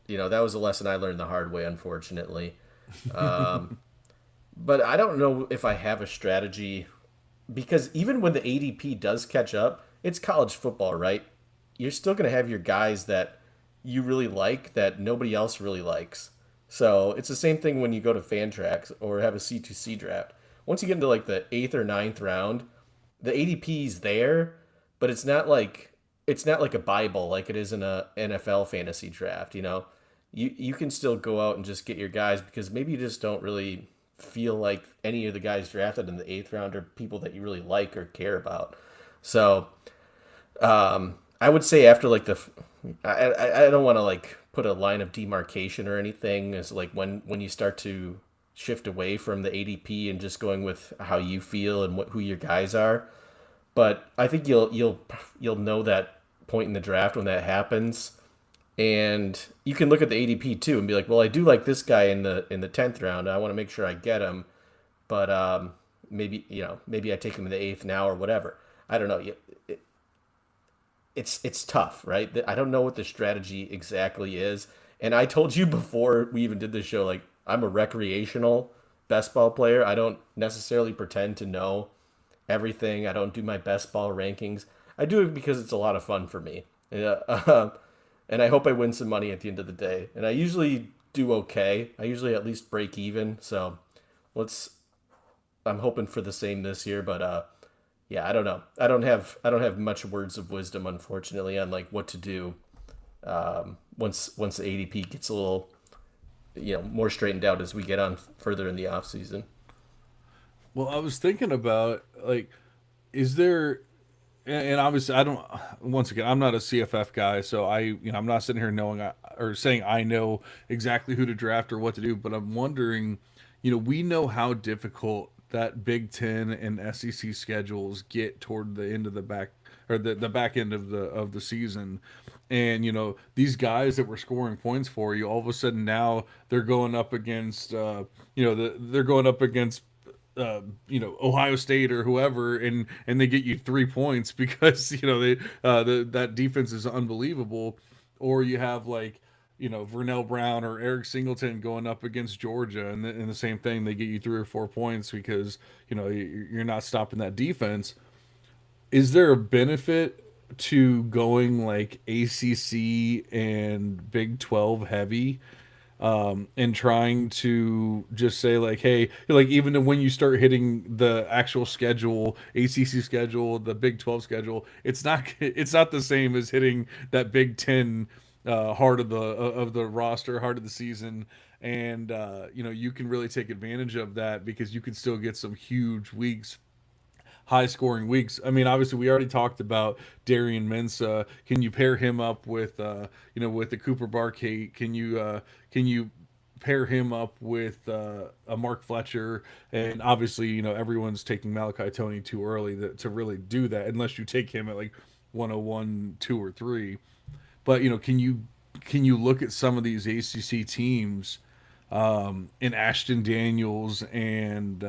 that was a lesson I learned the hard way, unfortunately. But I don't know if I have a strategy because even when the ADP does catch up, it's college football, right? You're still going to have your guys that you really like that nobody else really likes. So it's the same thing when you go to Fantrax or have a C2C draft. Once you get into like the eighth or ninth round, the ADP is there, but it's not like a Bible like it is in a NFL fantasy draft. You can still go out and just get your guys because maybe you just don't really feel like any of the guys drafted in the eighth round are people that you really like or care about. So I would say after like I don't want to like put a line of demarcation or anything as like when you start to shift away from the ADP and just going with how you feel and who your guys are. But I think you'll know that point in the draft when that happens, and you can look at the ADP too and be like, well, I do like this guy in the 10th round. I want to make sure I get him, but maybe I take him in the eighth now or whatever. I don't know. It's tough, right? I don't know what the strategy exactly is. And I told you before we even did this show, like I'm a recreational best ball player. I don't necessarily pretend to know everything. I don't do my best ball rankings. I do it because it's a lot of fun for me. Yeah, and I hope I win some money at the end of the day. And I usually do okay. I usually at least break even. So let's. I'm hoping for the same this year, but yeah, I don't know. I don't have much words of wisdom, unfortunately, on like what to do once the ADP gets a little more straightened out as we get on further in the off season. Well, I was thinking about like, is there, and obviously I don't. Once again, I'm not a CFF guy, so I'm not sitting here knowing or saying I know exactly who to draft or what to do. But I'm wondering, we know how difficult that Big Ten and SEC schedules get toward the end of the back or the back end of the season. And these guys that were scoring points for you, all of a sudden now they're going up against they're going up against Ohio State or whoever, and they get you 3 points because that defense is unbelievable. Or you have like Vernell Brown or Eric Singleton going up against Georgia, and the same thing, they get you 3 or 4 points because you're not stopping that defense. Is there a benefit to going like ACC and Big 12 heavy, and trying to just say like, hey, like even when you start hitting the actual schedule, ACC schedule, the Big 12 schedule, it's not the same as hitting that Big 10 heart of the roster, heart of the season, and you can really take advantage of that because you can still get some huge weeks, high scoring weeks. I mean, obviously, we already talked about Darian Mensah. Can you pair him up with the Cooper Barkate? Can you pair him up with a Mark Fletcher? And obviously, everyone's taking Malachi Tony too early to really do that, unless you take him at like 101, 2, or 3. But can you look at some of these ACC teams, in Ashton Daniels and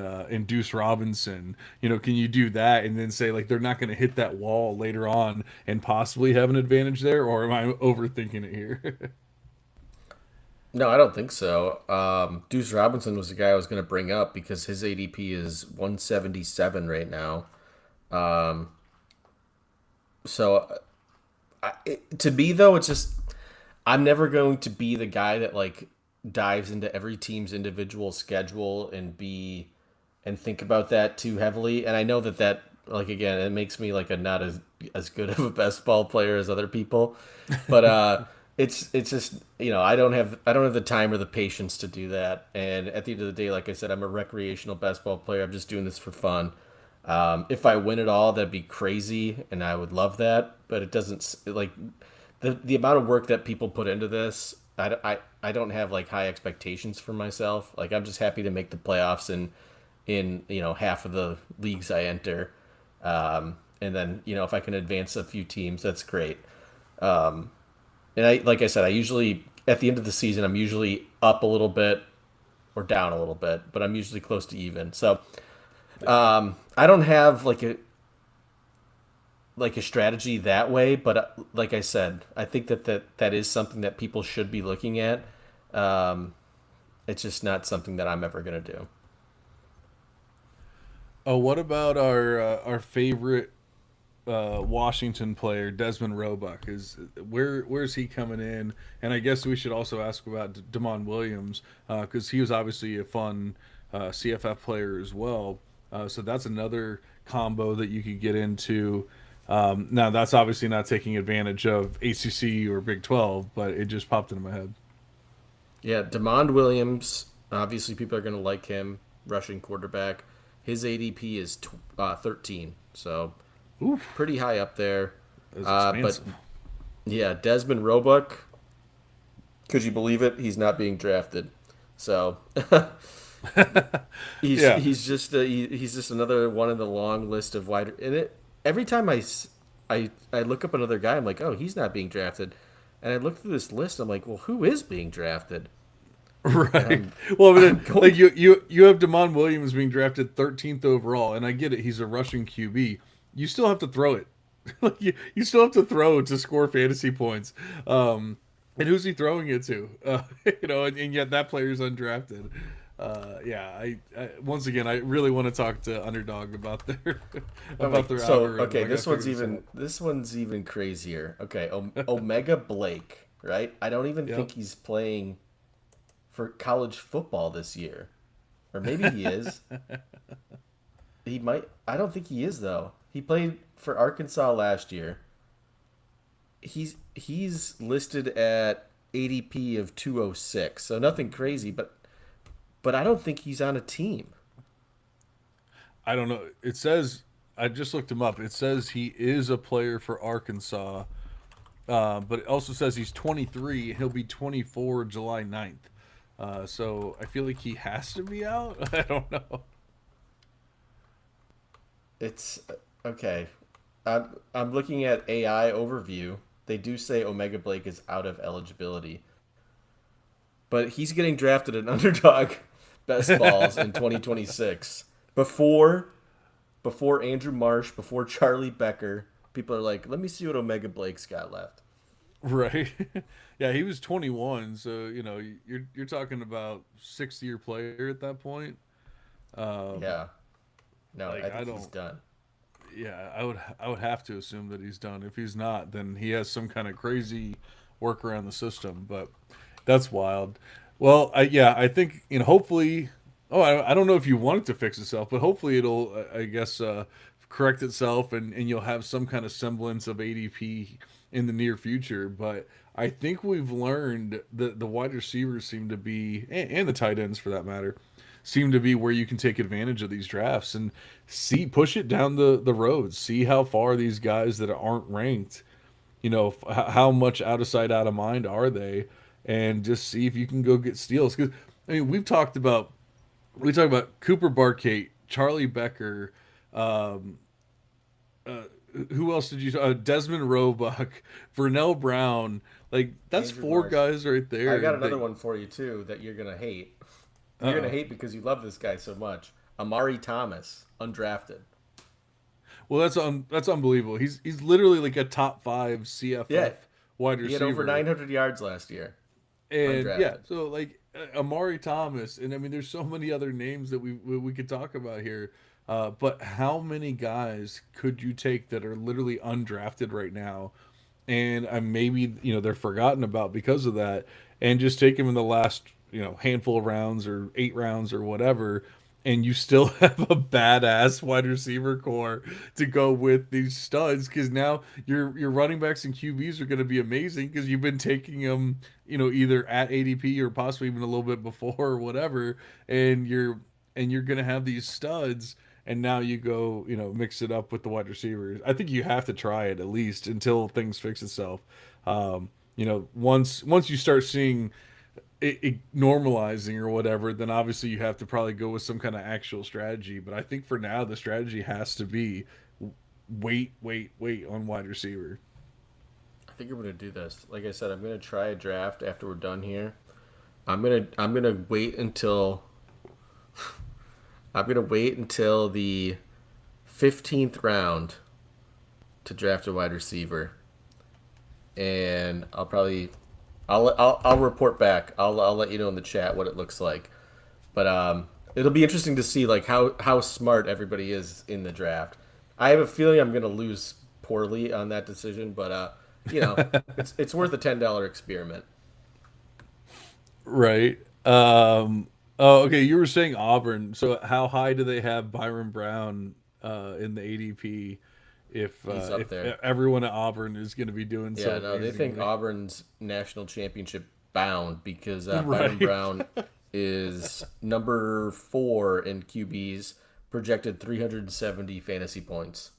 Deuce Robinson? Can you do that and then say like they're not going to hit that wall later on and possibly have an advantage there, or am I overthinking it here? No, I don't think so. Deuce Robinson was the guy I was going to bring up because his ADP is 177 right now. Um, so to me though, it's just I'm never going to be the guy that like dives into every team's individual schedule and think about that too heavily. And I know that like again, it makes me like a not as good of a best ball player as other people, but it's just I don't have the time or the patience to do that. And at the end of the day, like I said, I'm a recreational best ball player. I'm just doing this for fun. If I win it all, that'd be crazy, and I would love that. But it doesn't like the amount of work that people put into this. I don't have like high expectations for myself. Like I'm just happy to make the playoffs in half of the leagues I enter, and then if I can advance a few teams, that's great. And like I said, I usually at the end of the season I'm usually up a little bit or down a little bit, but I'm usually close to even. So I don't have like a strategy that way, but like I said, I think that is something that people should be looking at. It's just not something that I'm ever gonna do. Oh, what about our favorite Washington player, Desmond Roebuck? Where's he coming in? And I guess we should also ask about Damon Williams because he was obviously a fun CFF player as well. So that's another combo that you could get into. Now that's obviously not taking advantage of ACC or Big 12, but it just popped into my head. Yeah, Demond Williams. Obviously, people are going to like him. Rushing quarterback. His ADP is 13, so Oof, pretty high up there. that's But expansive. yeah, Desmond Roebuck. Could you believe it? He's not being drafted. So he's Yeah, he's just another one in the long list of wide. And every time I look up another guy, I'm like, oh, he's not being drafted. And I look through this list, I'm like, well, who is being drafted? And right. Well, but I'm then, going, like you have Damon Williams being drafted 13th overall, and I get it. He's a rushing QB. You still have to throw it. Like you still have to throw to score fantasy points. And who's he throwing it to? And yet that player's undrafted. Yeah, I once again I really want to talk to Underdog about their about their so algorithm. okay, I gotta figure this out. this one's even crazier. Okay, Omega Blake, right? I don't even Yep. think he's playing for college football this year, or maybe he is. He might. I don't think he is though. He played for Arkansas last year. He's listed at ADP of 206, so nothing crazy, but I don't think he's on a team. I don't know. It says I just looked him up. It says he is a player for Arkansas, but it also says he's 23 and he'll be 24 July 9th. So I feel like he has to be out. I don't know. It's okay. I'm looking at AI overview. They do say Omega Blake is out of eligibility, but he's getting drafted in underdog best balls in 2026 before Andrew Marsh, before Charlie Becker. People are like, let me see what Omega Blake's got left. Right. Yeah, he was 21, so you're talking about 6-year player at that point. Yeah, no, Like I I think he's don't. done. Yeah, I would have to assume that he's done. If he's not, then he has some kind of crazy work around the system. But that's wild. Well, I think hopefully. Oh, I don't know if you want it to fix itself, but hopefully it'll I guess correct itself and you'll have some kind of semblance of ADP in the near future. But I think we've learned that the wide receivers seem to be and the tight ends for that matter seem to be where you can take advantage of these drafts and push it down the road, see how far these guys that aren't ranked, how much out of sight, out of mind are they, and just see if you can go get steals. Because I mean, we talk about Cooper Barkate, Charlie Becker, um, who else did you? Desmond Roebuck, Vernell Brown. Like that's Andrew four Marsh. guys right I there. got another one for you too that you're gonna hate. You're gonna Uh-oh. hate because you love this guy so much. Amari Thomas, undrafted. Well, that's unbelievable. He's literally like a top 5 CFF Yeah, wide he had over receiver. 900 yards last year, And yeah, undrafted. so like Amari Thomas, and I mean, there's so many other names that we could talk about here. But how many guys could you take that are literally undrafted right now, and maybe they're forgotten about because of that, and just take them in the last handful of rounds or 8 rounds or whatever, and you still have a badass wide receiver core to go with these studs, because now your running backs and QBs are going to be amazing because you've been taking them either at ADP or possibly even a little bit before or whatever, and you're going to have these studs, and now you go mix it up with the wide receivers. I think you have to try it at least until things fix itself. Once you start seeing it normalizing or whatever, then obviously you have to probably go with some kind of actual strategy. But I think for now the strategy has to be wait on wide receiver. I think I'm gonna do this. Like I said, I'm gonna try a draft after we're done here. I'm gonna wait until I'm gonna wait until the 15th round to draft a wide receiver, and I'll report back. I'll let you know in the chat what it looks like. But it'll be interesting to see like how smart everybody is in the draft. I have a feeling I'm gonna lose poorly on that decision, but it's worth a $10 experiment. Right. Oh, okay. You were saying Auburn. So how high do they have Byron Brown in the ADP? He's up If there. everyone at Auburn is going to be doing Yeah, so no, they think amazingly. Auburn's national championship bound because Byron Right. Brown is number 4 in QBs, projected 370 fantasy points.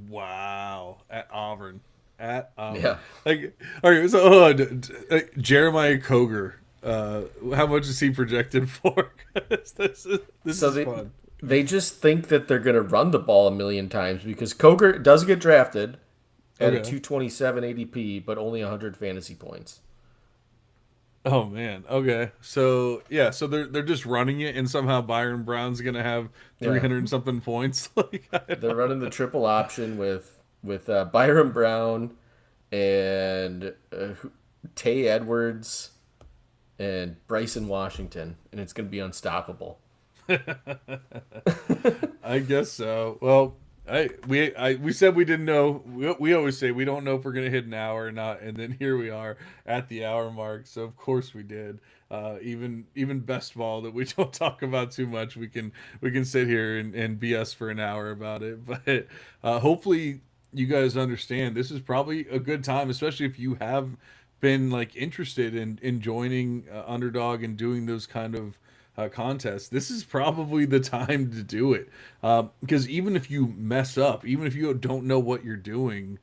Wow. At Auburn. At Auburn. Yeah. Like, okay, so hold on. Jeremiah Koger. How much is he projected for? 'Cause this So is they fun. they just think that they're going to run the ball a million times because Coker does get drafted at a Okay. 227 ADP, but only 100 fantasy points. Oh man. Okay. So yeah. So they're just running it, and somehow Byron Brown's gonna have three Yeah, hundred and something points. Like I they're don't. running the triple option with Byron Brown and Tay Edwards and Bryson Washington, and it's going to be unstoppable. I guess so. Well, we said we didn't know. We always say we don't know if we're gonna hit an hour or not, and then here we are at the hour mark. So of course we did. Even best ball that we don't talk about too much, we can sit here and BS for an hour about it. But hopefully you guys understand this is probably a good time, especially if you have been like interested in joining Underdog and doing those kind of contests. This is probably the time to do it, because even if you mess up, even if you don't know what you're doing,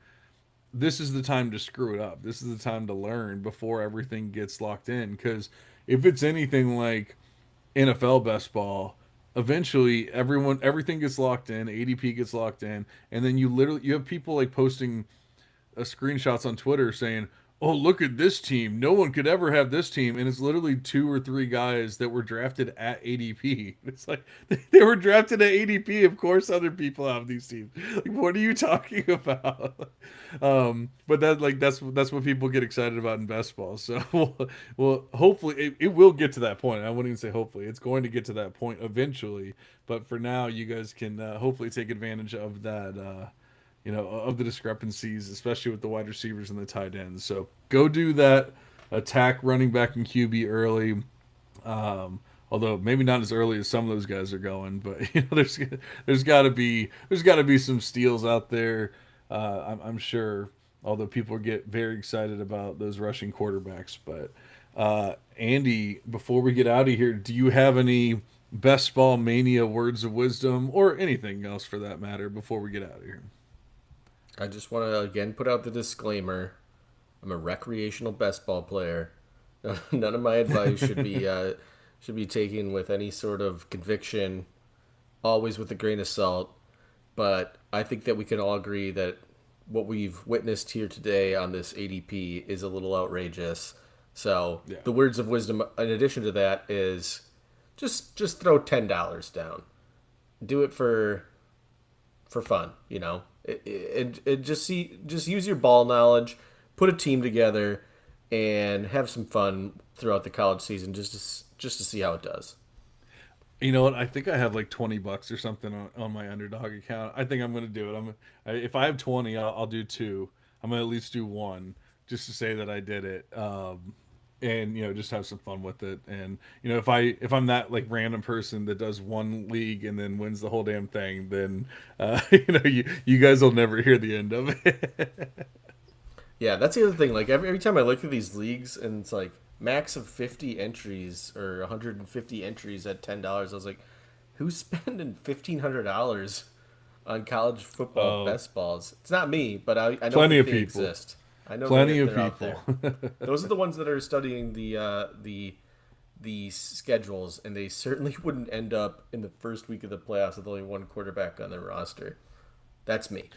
this is the time to screw it up. This is the time to learn before everything gets locked in. Because if it's anything like NFL best ball, eventually everything gets locked in, ADP gets locked in, and then you have people like posting screenshots on Twitter saying, "Oh, look at this team. No one could ever have this team." And it's literally 2 or 3 guys that were drafted at ADP. It's like they were drafted at ADP. Of course, other people have these teams. Like, what are you talking about? But that's what people get excited about in best ball. So, well hopefully it will get to that point. I wouldn't even say hopefully. It's going to get to that point eventually. But for now, you guys can hopefully take advantage of that. Of the discrepancies, especially with the wide receivers and the tight ends. So go do that. Attack running back and QB early. Although maybe not as early as some of those guys are going, but there's got to be some steals out there. I'm sure. Although people get very excited about those rushing quarterbacks, but Andy, before we get out of here, do you have any best ball mania words of wisdom or anything else for that matter before we get out of here? I just want to again put out the disclaimer: I'm a recreational best ball player. None of my advice should be taken with any sort of conviction, always with a grain of salt. But I think that we can all agree that what we've witnessed here today on this ADP is a little outrageous. So Yeah. the words of wisdom, in addition to that, is just throw $10 down. Do it for fun, and just use your ball knowledge, put a team together, and have some fun throughout the college season, just to see how it does. You know what? I think I have like $20 or something on my underdog account. I think I'm gonna do it. If I have 20, I'll do two. I'm gonna at least do one just to say that I did it. And just have some fun with it. And if I'm that like random person that does one league and then wins the whole damn thing, then you guys will never hear the end of it. Yeah, that's the other thing. Like every time I look at these leagues and it's like max of 50 entries or 150 entries at $10, I was like, who's spending $1,500 on college football Oh, best balls? It's not me, but I know plenty that of they people. exist. I know Plenty of they're out people. there. Those are the ones that are studying the schedules, and they certainly wouldn't end up in the first week of the playoffs with only one quarterback on their roster. That's me.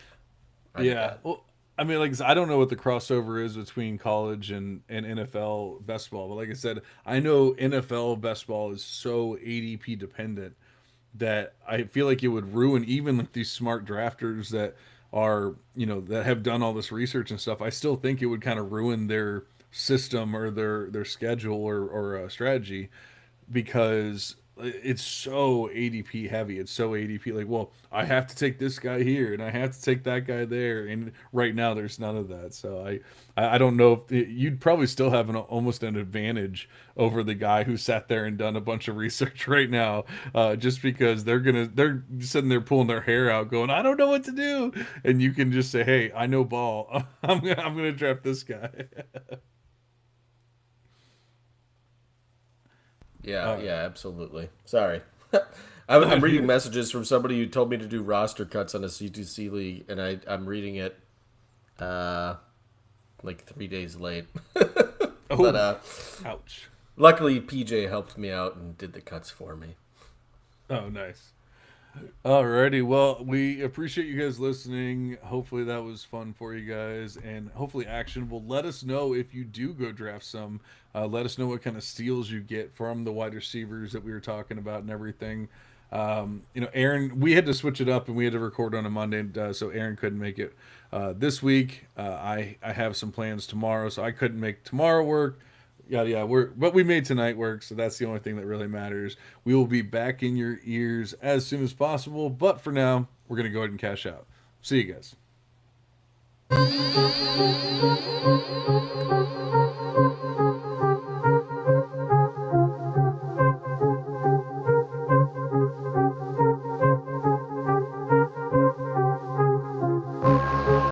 I did Yeah. that. Well, I mean, like I said, I don't know what the crossover is between college and NFL best ball, but like I said, I know NFL best ball is so ADP dependent that I feel like it would ruin even like these smart drafters that are, that have done all this research and stuff. I still think it would kind of ruin their system or their schedule or strategy because it's so ADP heavy. It's so ADP like, well, I have to take this guy here and I have to take that guy there, and right now there's none of that. So I don't know if you'd probably still have almost an advantage over the guy who sat there and done a bunch of research right now, just because they're sitting there pulling their hair out, going, I don't know what to do, and you can just say, hey, I know ball. I'm gonna draft this guy. Yeah, All right. yeah, absolutely. Sorry. I'm reading messages from somebody who told me to do roster cuts on a C2C league, and I'm reading it uh, like 3 days late. But Oh, ouch. luckily, PJ helped me out and did the cuts for me. Oh, nice. Alrighty, well, we appreciate you guys listening. Hopefully that was fun for you guys and hopefully actionable. Let us know if you do go draft some. Let us know what kind of steals you get from the wide receivers that we were talking about and everything. Aaron, we had to switch it up and we had to record on a Monday, so Aaron couldn't make it this week. I have some plans tomorrow, so I couldn't make tomorrow work. Yeah, but we made tonight work, so that's the only thing that really matters. We will be back in your ears as soon as possible, but for now, we're gonna go ahead and cash out. See you guys.